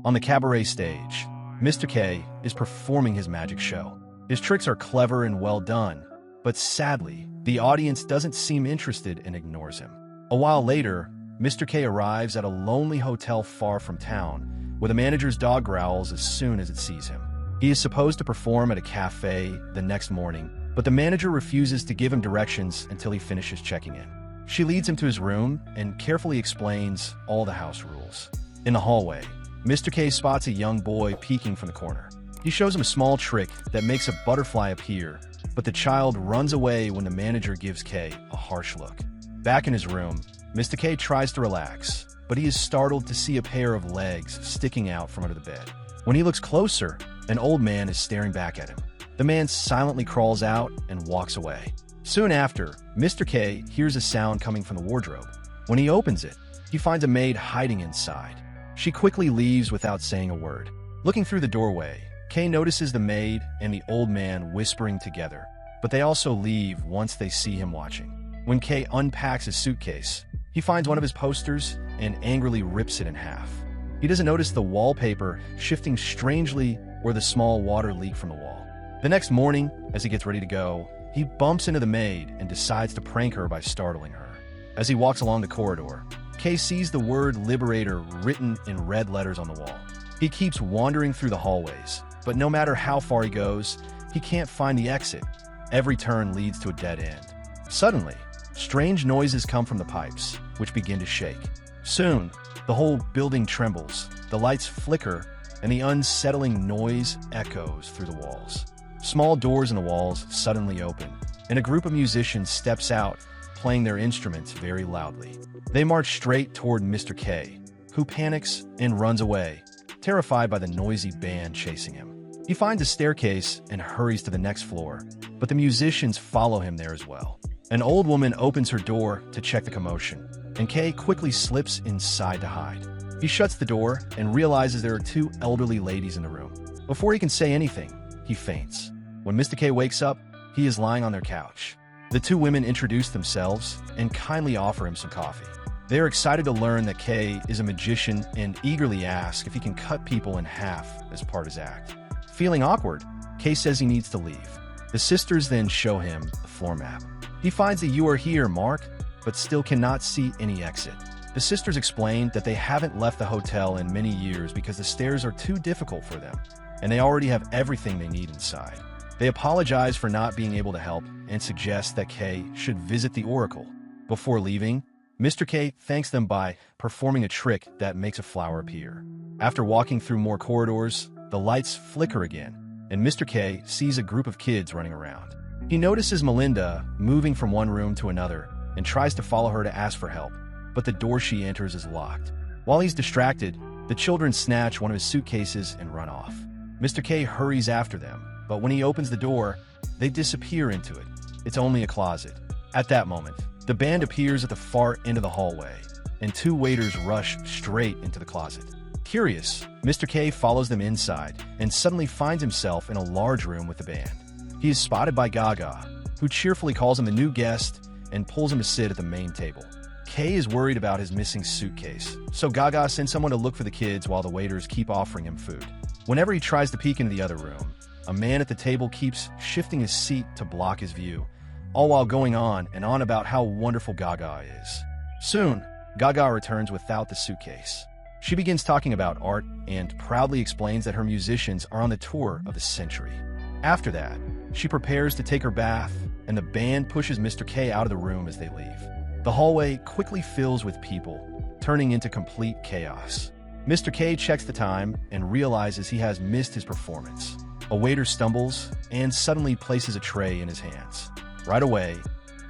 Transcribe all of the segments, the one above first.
On the cabaret stage, Mr. K is performing his magic show. His tricks are clever and well done, but sadly, the audience doesn't seem interested and ignores him. A while later, Mr. K arrives at a lonely hotel far from town, where the manager's dog growls as soon as it sees him. He is supposed to perform at a cafe the next morning, but the manager refuses to give him directions until he finishes checking in. She leads him to his room and carefully explains all the house rules. In the hallway, Mr. K spots a young boy peeking from the corner. He shows him a small trick that makes a butterfly appear, but the child runs away when the manager gives K a harsh look. Back in his room, Mr. K tries to relax, but he is startled to see a pair of legs sticking out from under the bed. When he looks closer, an old man is staring back at him. The man silently crawls out and walks away. Soon after, Mr. K hears a sound coming from the wardrobe. When he opens it, he finds a maid hiding inside. She quickly leaves without saying a word. Looking through the doorway, K notices the maid and the old man whispering together, but they also leave once they see him watching. When K unpacks his suitcase, he finds one of his posters and angrily rips it in half. He doesn't notice the wallpaper shifting strangely or the small water leak from the wall. The next morning, as he gets ready to go, he bumps into the maid and decides to prank her by startling her. As he walks along the corridor, K sees the word Liberator written in red letters on the wall. He keeps wandering through the hallways, but no matter how far he goes, he can't find the exit. Every turn leads to a dead end. Suddenly, strange noises come from the pipes, which begin to shake. Soon, the whole building trembles, the lights flicker, and the unsettling noise echoes through the walls. Small doors in the walls suddenly open, and a group of musicians steps out, playing their instruments very loudly. They march straight toward Mr. K, who panics and runs away, terrified by the noisy band chasing him. He finds a staircase and hurries to the next floor, but the musicians follow him there as well. An old woman opens her door to check the commotion, and K quickly slips inside to hide. He shuts the door and realizes there are two elderly ladies in the room. Before he can say anything, he faints. When Mr. K wakes up, he is lying on their couch. The two women introduce themselves and kindly offer him some coffee. They are excited to learn that K is a magician and eagerly ask if he can cut people in half as part of his act. Feeling awkward, K says he needs to leave. The sisters then show him the floor map. He finds that "You are here, Mark," but still cannot see any exit. The sisters explain that they haven't left the hotel in many years because the stairs are too difficult for them, and they already have everything they need inside. They apologize for not being able to help and suggest that K should visit the Oracle. Before leaving, Mr. K thanks them by performing a trick that makes a flower appear. After walking through more corridors, the lights flicker again, and Mr. K sees a group of kids running around. He notices Melinda moving from one room to another and tries to follow her to ask for help, but the door she enters is locked. While he's distracted, the children snatch one of his suitcases and run off. Mr. K hurries after them, but when he opens the door, they disappear into it. It's only a closet. At that moment, the band appears at the far end of the hallway, and two waiters rush straight into the closet. Curious, Mr. K follows them inside and suddenly finds himself in a large room with the band. He is spotted by Gaga, who cheerfully calls him a new guest and pulls him to sit at the main table. K is worried about his missing suitcase, so Gaga sends someone to look for the kids while the waiters keep offering him food. Whenever he tries to peek into the other room, a man at the table keeps shifting his seat to block his view, all while going on and on about how wonderful Gaga is. Soon, Gaga returns without the suitcase. She begins talking about art and proudly explains that her musicians are on the tour of the century. After that, she prepares to take her bath, and the band pushes Mr. K out of the room as they leave. The hallway quickly fills with people, turning into complete chaos. Mr. K checks the time and realizes he has missed his performance. A waiter stumbles and suddenly places a tray in his hands. Right away,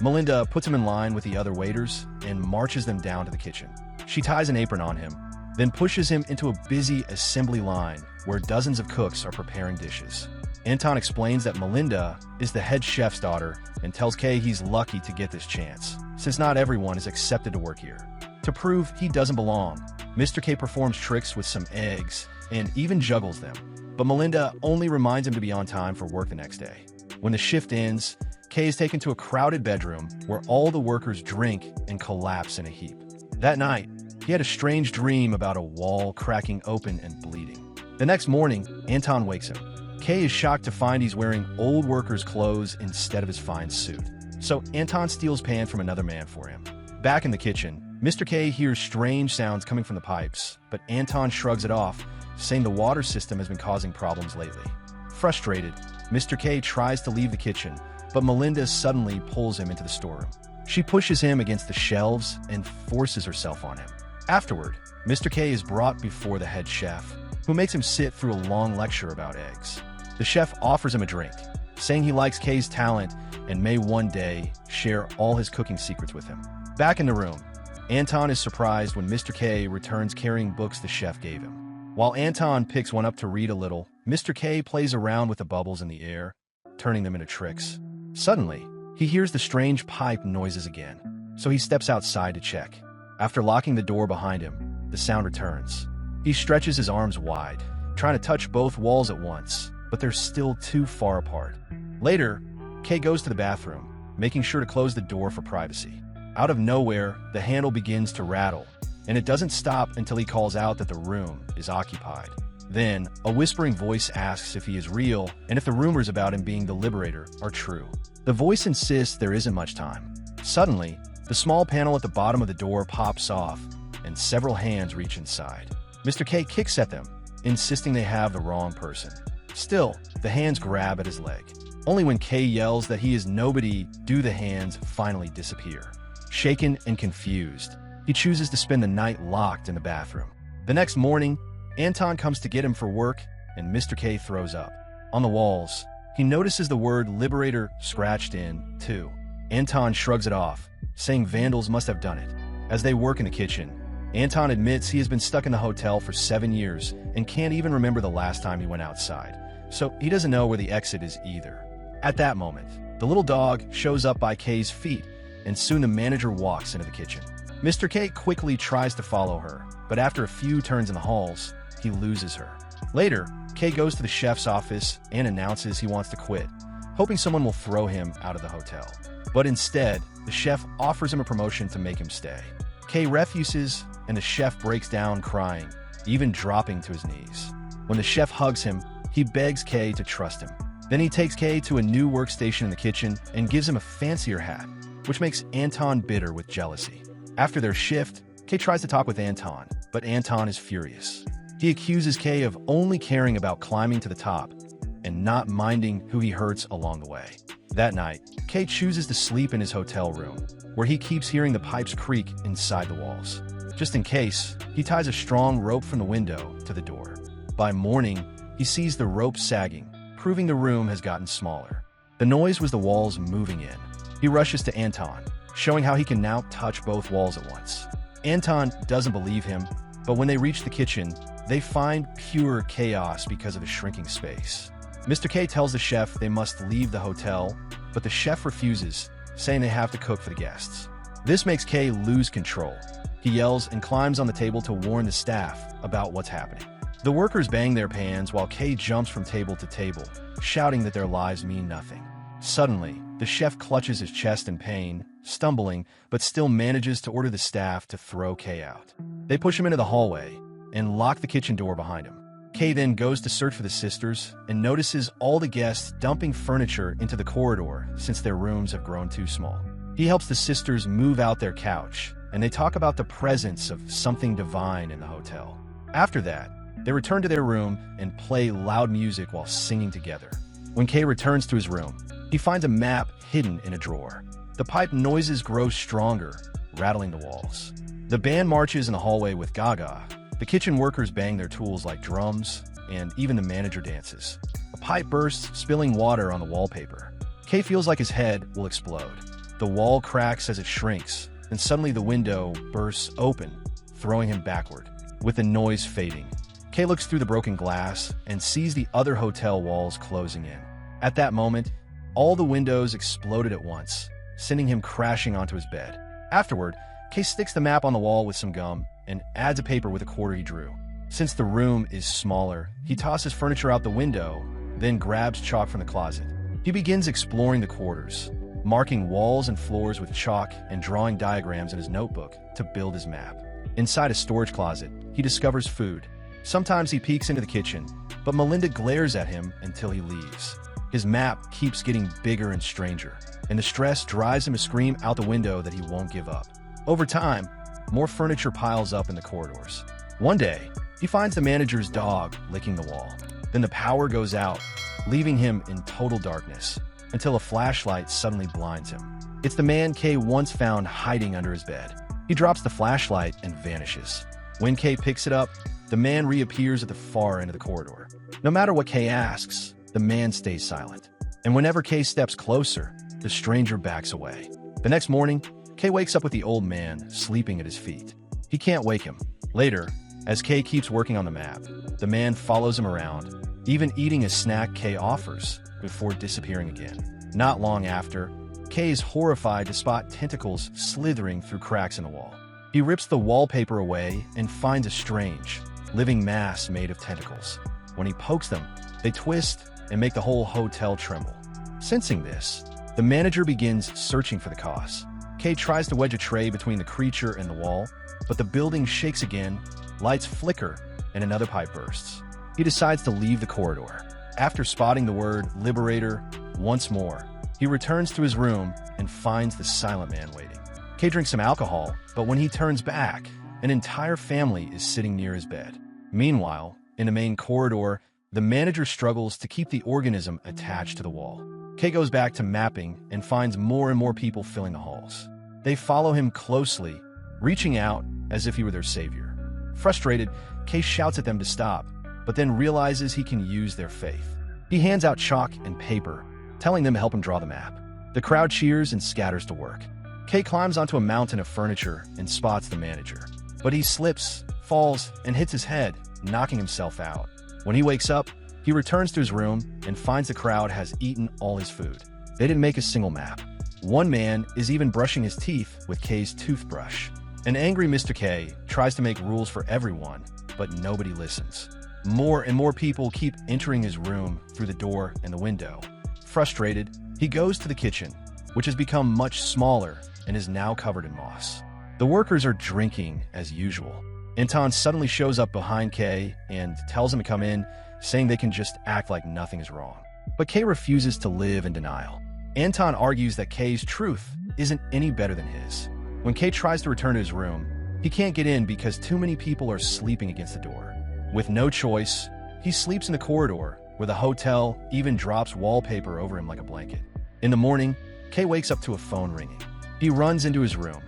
Melinda puts him in line with the other waiters and marches them down to the kitchen. She ties an apron on him, then pushes him into a busy assembly line where dozens of cooks are preparing dishes. Anton explains that Melinda is the head chef's daughter and tells Kay he's lucky to get this chance, since not everyone is accepted to work here. To prove he doesn't belong, Mr. K performs tricks with some eggs and even juggles them, but Melinda only reminds him to be on time for work the next day. When the shift ends, Kay is taken to a crowded bedroom where all the workers drink and collapse in a heap. That night, he had a strange dream about a wall cracking open and bleeding. The next morning, Anton wakes him. Kay is shocked to find he's wearing old worker's clothes instead of his fine suit. So Anton steals Pan from another man for him. Back in the kitchen, Mr. K hears strange sounds coming from the pipes, but Anton shrugs it off, saying the water system has been causing problems lately. Frustrated, Mr. K tries to leave the kitchen, but Melinda suddenly pulls him into the storeroom. She pushes him against the shelves and forces herself on him. Afterward, Mr. K is brought before the head chef, who makes him sit through a long lecture about eggs. The chef offers him a drink, saying he likes Kay's talent and may one day share all his cooking secrets with him. Back in the room, Anton is surprised when Mr. K returns carrying books the chef gave him. While Anton picks one up to read a little, Mr. K plays around with the bubbles in the air, turning them into tricks. Suddenly, he hears the strange pipe noises again, so he steps outside to check. After locking the door behind him, the sound returns. He stretches his arms wide, trying to touch both walls at once, but they're still too far apart. Later, Kay goes to the bathroom, making sure to close the door for privacy. Out of nowhere, the handle begins to rattle, and it doesn't stop until he calls out that the room is occupied. Then, a whispering voice asks if he is real and if the rumors about him being the Liberator are true. The voice insists there isn't much time. Suddenly, the small panel at the bottom of the door pops off, and several hands reach inside. Mr. K kicks at them, insisting they have the wrong person. Still, the hands grab at his leg. Only when Kay yells that he is nobody do the hands finally disappear. Shaken and confused, he chooses to spend the night locked in the bathroom. The next morning, Anton comes to get him for work, and Mr. K throws up. On the walls, he notices the word Liberator scratched in, too. Anton shrugs it off, saying vandals must have done it. As they work in the kitchen, Anton admits he has been stuck in the hotel for 7 years and can't even remember the last time he went outside, so he doesn't know where the exit is either. At that moment, the little dog shows up by Kay's feet, and soon the manager walks into the kitchen. Mr. K quickly tries to follow her, but after a few turns in the halls, he loses her. Later, Kay goes to the chef's office and announces he wants to quit, hoping someone will throw him out of the hotel. But instead, the chef offers him a promotion to make him stay. Kay refuses, and the chef breaks down crying, even dropping to his knees. When the chef hugs him, he begs Kay to trust him. Then he takes Kay to a new workstation in the kitchen and gives him a fancier hat, which makes Anton bitter with jealousy. After their shift, Kay tries to talk with Anton, but Anton is furious. He accuses Kay of only caring about climbing to the top and not minding who he hurts along the way. That night, Kay chooses to sleep in his hotel room, where he keeps hearing the pipes creak inside the walls. Just in case, he ties a strong rope from the window to the door. By morning, he sees the rope sagging, proving the room has gotten smaller. The noise was the walls moving in. He rushes to Anton, showing how he can now touch both walls at once. Anton doesn't believe him, but when they reach the kitchen, they find pure chaos because of the shrinking space. Mr. K tells the chef they must leave the hotel, but the chef refuses, saying they have to cook for the guests. This makes Kay lose control. He yells and climbs on the table to warn the staff about what's happening. The workers bang their pans while Kay jumps from table to table, shouting that their lives mean nothing. Suddenly, the chef clutches his chest in pain, stumbling, but still manages to order the staff to throw Kay out. They push him into the hallway and lock the kitchen door behind him. Kay then goes to search for the sisters and notices all the guests dumping furniture into the corridor since their rooms have grown too small. He helps the sisters move out their couch, and they talk about the presence of something divine in the hotel. After that, they return to their room and play loud music while singing together. When Kay returns to his room, he finds a map hidden in a drawer. The pipe noises grow stronger, rattling the walls. The band marches in the hallway with Gaga. The kitchen workers bang their tools like drums, and even the manager dances. A pipe bursts, spilling water on the wallpaper. Kay feels like his head will explode. The wall cracks as it shrinks, and suddenly the window bursts open, throwing him backward. With the noise fading, Kay looks through the broken glass and sees the other hotel walls closing in. At that moment, all the windows exploded at once, sending him crashing onto his bed. Afterward, Kay sticks the map on the wall with some gum and adds a paper with a quarter he drew. Since the room is smaller, he tosses furniture out the window, then grabs chalk from the closet. He begins exploring the quarters, marking walls and floors with chalk and drawing diagrams in his notebook to build his map. Inside a storage closet, he discovers food. Sometimes he peeks into the kitchen, but Melinda glares at him until he leaves. His map keeps getting bigger and stranger, and the stress drives him to scream out the window that he won't give up. Over time, more furniture piles up in the corridors. One day, he finds the manager's dog licking the wall. Then the power goes out, leaving him in total darkness, until a flashlight suddenly blinds him. It's the man Kay once found hiding under his bed. He drops the flashlight and vanishes. When Kay picks it up, the man reappears at the far end of the corridor. No matter what Kay asks, the man stays silent. And whenever Kay steps closer, the stranger backs away. The next morning, Kay wakes up with the old man sleeping at his feet. He can't wake him. Later, as Kay keeps working on the map, the man follows him around, even eating a snack Kay offers before disappearing again. Not long after, Kay is horrified to spot tentacles slithering through cracks in the wall. He rips the wallpaper away and finds a strange, living mass made of tentacles. When he pokes them, they twist and make the whole hotel tremble. Sensing this, the manager begins searching for the cause. Kay tries to wedge a tray between the creature and the wall, but the building shakes again, lights flicker, and another pipe bursts. He decides to leave the corridor. After spotting the word Liberator once more, he returns to his room and finds the silent man waiting. Kay drinks some alcohol, but when he turns back, an entire family is sitting near his bed. Meanwhile, in the main corridor, the manager struggles to keep the organism attached to the wall. Kay goes back to mapping and finds more and more people filling the halls. They follow him closely, reaching out as if he were their savior. Frustrated, Kay shouts at them to stop, but then realizes he can use their faith. He hands out chalk and paper, telling them to help him draw the map. The crowd cheers and scatters to work. Kay climbs onto a mountain of furniture and spots the manager. But he slips, falls, and hits his head, knocking himself out. When he wakes up, he returns to his room and finds the crowd has eaten all his food. They didn't make a single map. One man is even brushing his teeth with Kay's toothbrush. An angry Mr. K tries to make rules for everyone, but nobody listens. More and more people keep entering his room through the door and the window. Frustrated, he goes to the kitchen, which has become much smaller and is now covered in moss. The workers are drinking as usual. Anton suddenly shows up behind Kay and tells him to come in, saying they can just act like nothing is wrong. But Kay refuses to live in denial. Anton argues that Kay's truth isn't any better than his. When Kay tries to return to his room, he can't get in because too many people are sleeping against the door. With no choice, he sleeps in the corridor, where the hotel even drops wallpaper over him like a blanket. In the morning, Kay wakes up to a phone ringing. He runs into his room,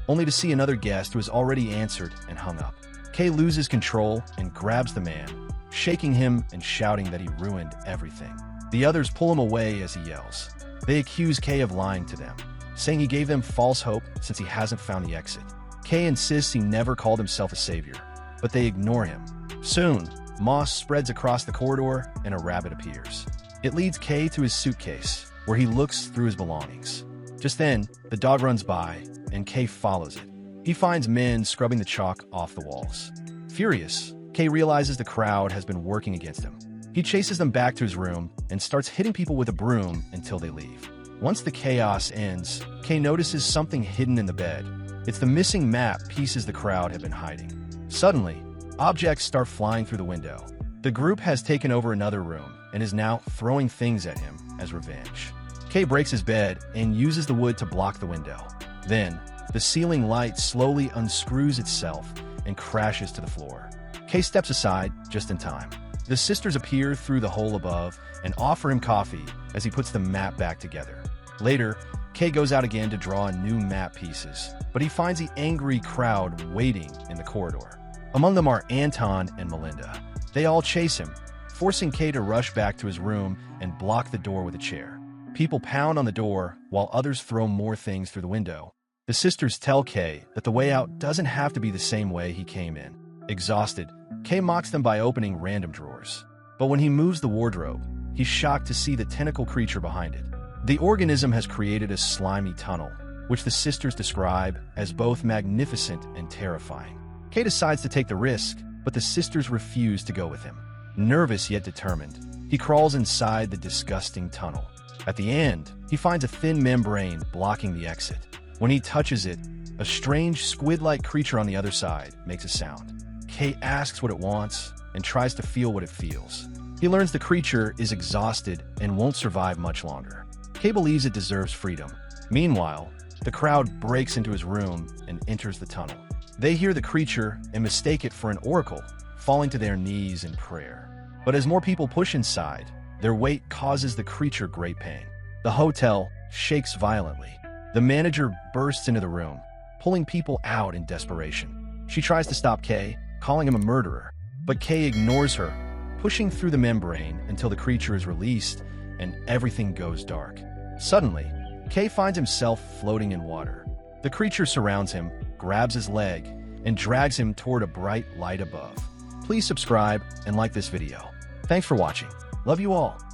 only to see another guest who has already answered and hung up. Kay loses control and grabs the man, shaking him and shouting that he ruined everything. The others pull him away as he yells. They accuse Kay of lying to them, saying he gave them false hope since he hasn't found the exit. Kay insists he never called himself a savior, but they ignore him. Soon, moss spreads across the corridor and a rabbit appears. It leads Kay to his suitcase, where he looks through his belongings. Just then, the dog runs by, and Kay follows it. He finds men scrubbing the chalk off the walls. Furious, Kay realizes the crowd has been working against him. He chases them back to his room and starts hitting people with a broom until they leave. Once the chaos ends, Kay notices something hidden in the bed. It's the missing map pieces the crowd have been hiding. Suddenly, objects start flying through the window. The group has taken over another room and is now throwing things at him as revenge. Kay breaks his bed and uses the wood to block the window. Then, the ceiling light slowly unscrews itself and crashes to the floor. Kay steps aside just in time. The sisters appear through the hole above and offer him coffee as he puts the map back together. Later, Kay goes out again to draw new map pieces, but he finds the angry crowd waiting in the corridor. Among them are Anton and Melinda. They all chase him, forcing Kay to rush back to his room and block the door with a chair. People pound on the door while others throw more things through the window. The sisters tell Kay that the way out doesn't have to be the same way he came in. Exhausted, Kay mocks them by opening random drawers. But when he moves the wardrobe, he's shocked to see the tentacle creature behind it. The organism has created a slimy tunnel, which the sisters describe as both magnificent and terrifying. Kay decides to take the risk, but the sisters refuse to go with him. Nervous yet determined, he crawls inside the disgusting tunnel. At the end, he finds a thin membrane blocking the exit. When he touches it, A strange squid-like creature on the other side makes a sound. Kay asks what it wants and tries to feel what it feels. He learns the creature is exhausted and won't survive much longer. Kay believes it deserves freedom. Meanwhile, the crowd breaks into his room and enters the tunnel. They hear the creature and mistake it for an oracle, falling to their knees in prayer. But as more people push inside, their weight causes the creature great pain. The hotel shakes violently. The manager bursts into the room, pulling people out in desperation. She tries to stop Kay, calling him a murderer, but Kay ignores her, pushing through the membrane until the creature is released and everything goes dark. Suddenly, Kay finds himself floating in water. The creature surrounds him, grabs his leg, and drags him toward a bright light above. Please subscribe and like this video. Thanks for watching. Love you all.